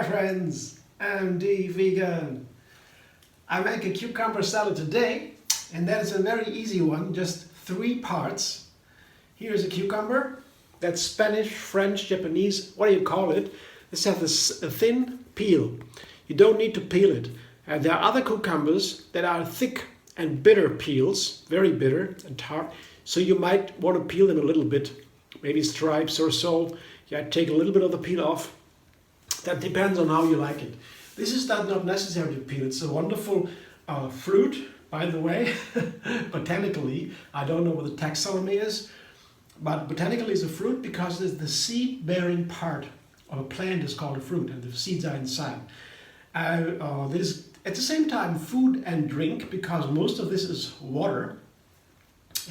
Hi friends, I'm the vegan. I make a cucumber salad today, and that is a very easy one, just 3 parts. Here's a cucumber. That's Spanish, French, Japanese, what do you call it? This has a thin peel. You don't need to peel it. There are other cucumbers that are thick and bitter peels, very bitter and tart. So you might want to peel them a little bit, maybe stripes or so. Yeah, take a little bit of the peel off. That depends on how you like it. This is not necessary to peel. It's a wonderful fruit, by the way. Botanically, I don't know what the taxonomy is, but botanically it's a fruit because the seed-bearing part of a plant is called a fruit, and the seeds are inside. This is at the same time food and drink because most of this is water,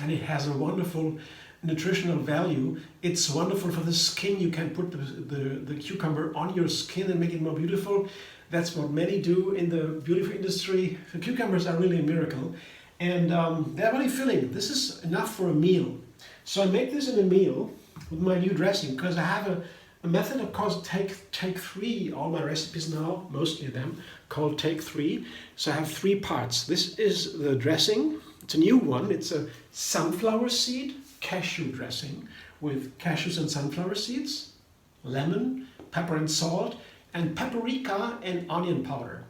and it has a wonderful nutritional value. It's wonderful for the skin. You can put the cucumber on your skin and make it more beautiful. That's what many do in the beauty industry. The cucumbers are really a miracle, and they're really filling. This is enough for a meal. So I make this in a meal with my new dressing because I have a method of called take 3. All my recipes now, mostly of them, called take 3. So I have 3 parts. This is the dressing. It's a new one. It's a sunflower seed cashew dressing with cashews and sunflower seeds, lemon, pepper and salt, and paprika and onion powder.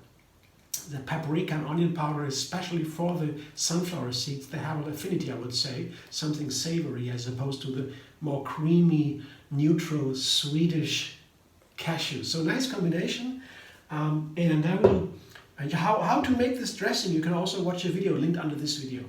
The paprika and onion powder is especially for the sunflower seeds. They have an affinity, I would say, something savory as opposed to the more creamy, neutral, sweetish cashews. So nice combination. And I will, how to make this dressing, you can also watch a video linked under this video.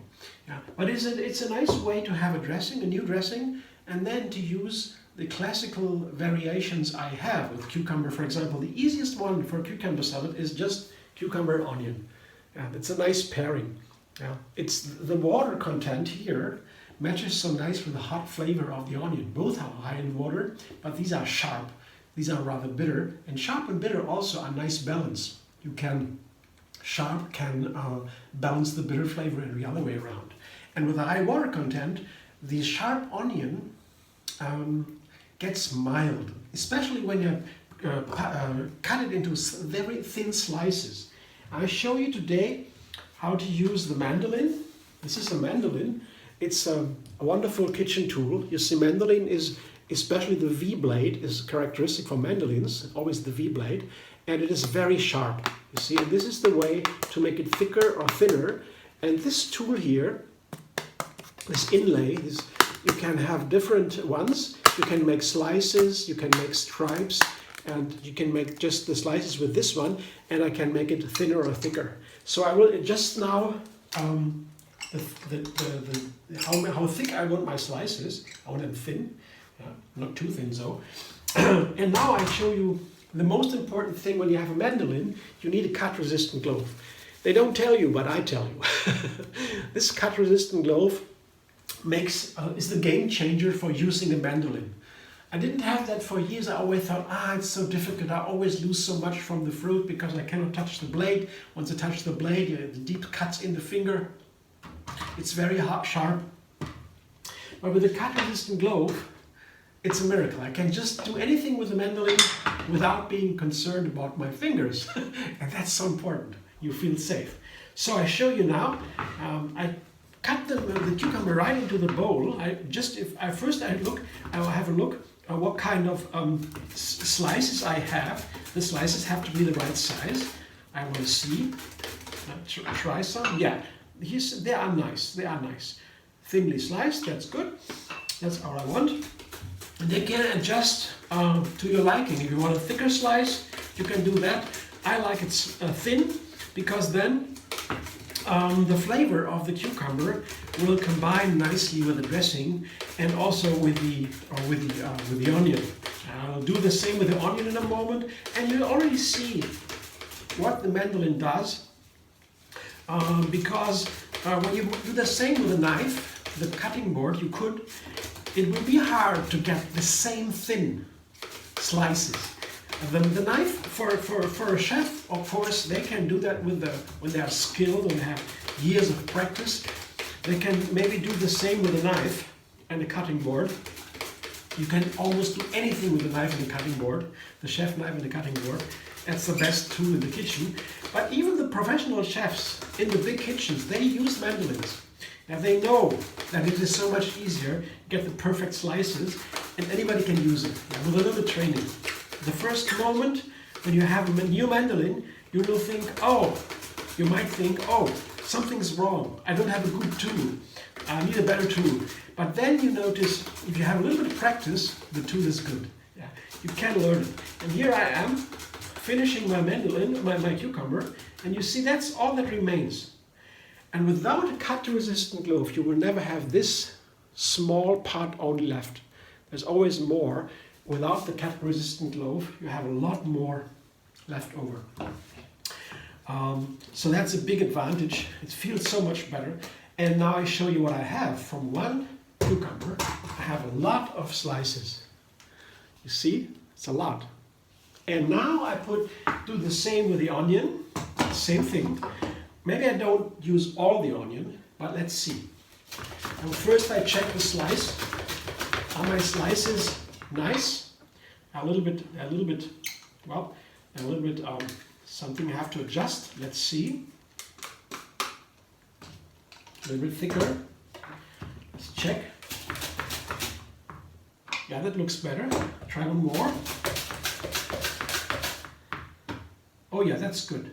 Yeah. But it's a nice way to have a dressing, a new dressing, and then to use the classical variations I have with cucumber. For example, the easiest one for cucumber salad is just cucumber and onion. Yeah, it's a nice pairing. Yeah. It's the water content here matches so nice with the hot flavor of the onion. Both are high in water, but these are sharp. These are rather bitter, and sharp and bitter also are nice balance. Sharp can balance the bitter flavor and the other way around. And with the high water content, the sharp onion gets mild, especially when you cut it into very thin slices. I'll show you today how to use the mandolin. This is a mandolin. It's a wonderful kitchen tool. You see, mandolin is, especially the V-blade, is characteristic for mandolins, always the V-blade, and it is very sharp. You see, and this is the way to make it thicker or thinner. And this tool here, this inlay, you can have different ones. You can make slices, you can make stripes, and you can make just the slices with this one, and I can make it thinner or thicker. So I will adjust now how thick I want my slices. I want them thin, not too thin though. And now I show you the most important thing when you have a mandolin. You need a cut-resistant glove. They don't tell you, but I tell you. This cut-resistant glove is the game changer for using a mandolin. I didn't have that for years. I always thought, it's so difficult. I always lose so much from the fruit because I cannot touch the blade. Once I touch the blade, the deep cuts in the finger. It's very sharp. But with a cut-resistant glove, it's a miracle. I can just do anything with the mandolin without being concerned about my fingers. And that's so important. You feel safe. So I show you now. I cut the cucumber right into the bowl. First I'll have a look at what kind of slices I have. The slices have to be the right size. I want to see. Try some. Yeah, they are nice. They are nice. Thinly sliced. That's good. That's all I want. And they can adjust to your liking. If you want a thicker slice, you can do that. I like it thin because then the flavor of the cucumber will combine nicely with the dressing and also with the onion. I'll do the same with the onion in a moment, and you already see what the mandolin does because when you do the same with a knife, the cutting board, it will be hard to get the same thin slices. The knife, for a chef, of course, they can do that when they are skilled and have years of practice. They can maybe do the same with a knife and a cutting board. You can almost do anything with a knife and a cutting board, the chef knife and the cutting board. That's the best tool in the kitchen. But even the professional chefs in the big kitchens, they use mandolins. And they know that it is so much easier to get the perfect slices, and anybody can use it with a little bit of training. The first moment when you have a new mandolin, you might think, oh, something's wrong. I don't have a good tool. I need a better tool. But then you notice, if you have a little bit of practice, the tool is good. Yeah, you can learn it. And here I am, finishing my mandolin, my cucumber, and you see that's all that remains. And without a cut-resistant loaf, you will never have this small part only left. There's always more. Without the cut-resistant loaf, you have a lot more left over. So that's a big advantage. It feels so much better. And now I show you what I have. From one cucumber, I have a lot of slices. You see? It's a lot. And now I do the same with the onion. Same thing. Maybe I don't use all the onion, but let's see. Well, first I check the slice. Are my slices nice? A little bit, something I have to adjust. Let's see. A little bit thicker. Let's check. Yeah, that looks better. Try one more. Oh yeah, that's good.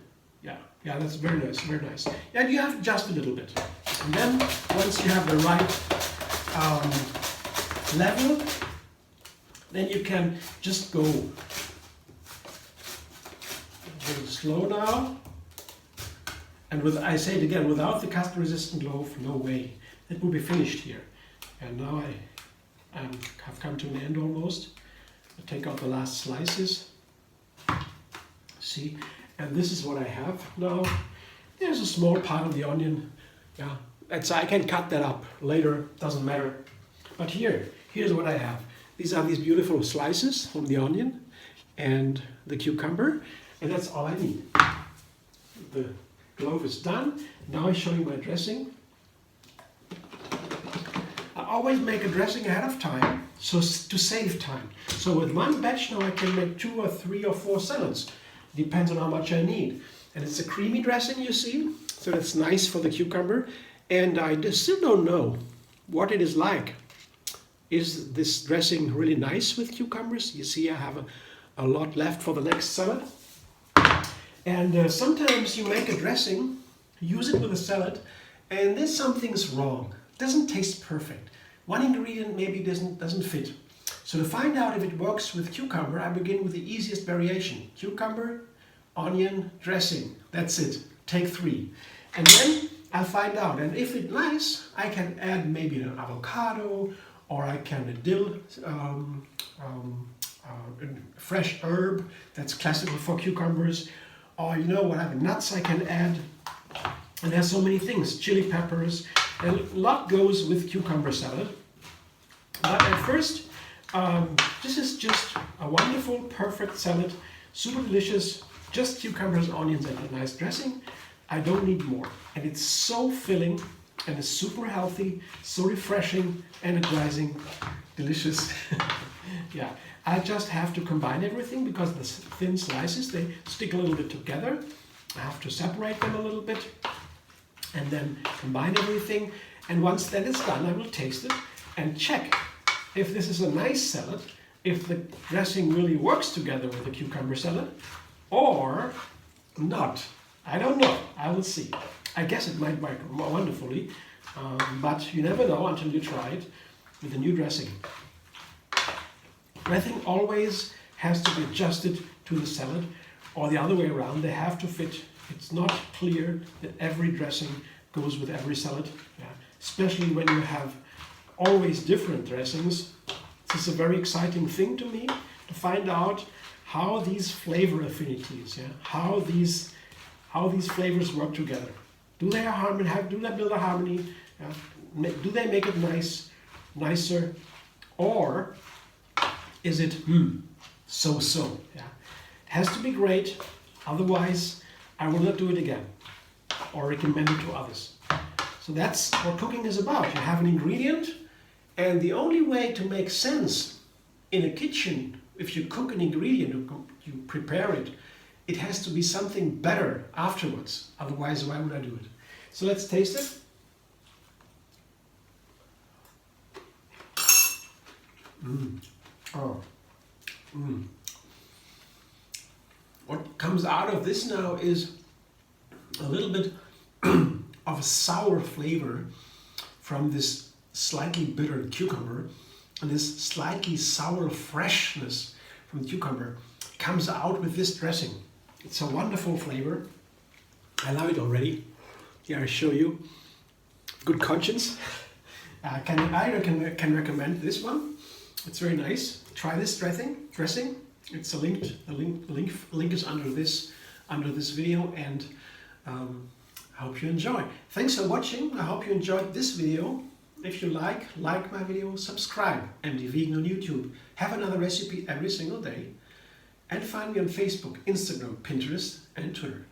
Yeah, that's very nice, very nice. And you have to adjust a little bit. And then, once you have the right level, then you can just go very slow now. And I say it again, without the cut-resistant loaf, no way. It will be finished here. And now I have come to an end almost. I take out the last slices. See? And this is what I have now. There's a small part of the onion. Yeah, I can cut that up later, doesn't matter. But here's what I have. These are these beautiful slices from the onion and the cucumber, and that's all I need. The loaf is done. Now I show you my dressing. I always make a dressing ahead of time, so to save time. So with one batch now I can make 2 or 3 or 4 salads. Depends on how much I need. And it's a creamy dressing, you see, so that's nice for the cucumber. And I still don't know what it is like. Is this dressing really nice with cucumbers? You see I have a lot left for the next salad. And sometimes you make a dressing, use it with a salad, and there's something's wrong. It doesn't taste perfect. One ingredient maybe doesn't fit. So to find out if it works with cucumber, I begin with the easiest variation. Cucumber, onion, dressing. That's it. Take 3. And then I'll find out. And if it's nice, I can add maybe an avocado, or I can fresh herb that's classical for cucumbers, or whatever nuts I can add. And there's so many things. Chili peppers. And a lot goes with cucumber salad. But at first, this is just a wonderful, perfect salad, super delicious, just cucumbers, onions, and a nice dressing. I don't need more. And it's so filling, and it's super healthy, so refreshing, energizing, delicious. Yeah, I just have to combine everything because the thin slices, they stick a little bit together. I have to separate them a little bit and then combine everything. And once that is done, I will taste it and check if this is a nice salad, if the dressing really works together with the cucumber salad, or not. I don't know. I will see. I guess it might work wonderfully, but you never know until you try it with a new dressing. Dressing always has to be adjusted to the salad, or the other way around. They have to fit. It's not clear that every dressing goes with every salad, especially when you have always different dressings. This is a very exciting thing to me, to find out how these flavor affinities, how these flavors work together. Do they build a harmony? Do they make it nicer, or is it so-so? It has to be great, otherwise I will not do it again or recommend it to others. So that's what cooking is about. You have an ingredient, and the only way to make sense in a kitchen, if you cook an ingredient, you prepare it, it has to be something better afterwards. Otherwise, why would I do it? So let's taste it. What comes out of this now is a little bit of a sour flavor from this slightly bitter cucumber, and this slightly sour freshness from the cucumber comes out with this dressing. It's a wonderful flavor. I love it already. Here I show you. Good conscience. I can recommend this one. It's very nice. Try this dressing. It's a link is under this video, and I hope you enjoy. Thanks for watching. I hope you enjoyed this video. If you like my video, subscribe. MD Vegan on YouTube. Have another recipe every single day. And find me on Facebook, Instagram, Pinterest, and Twitter.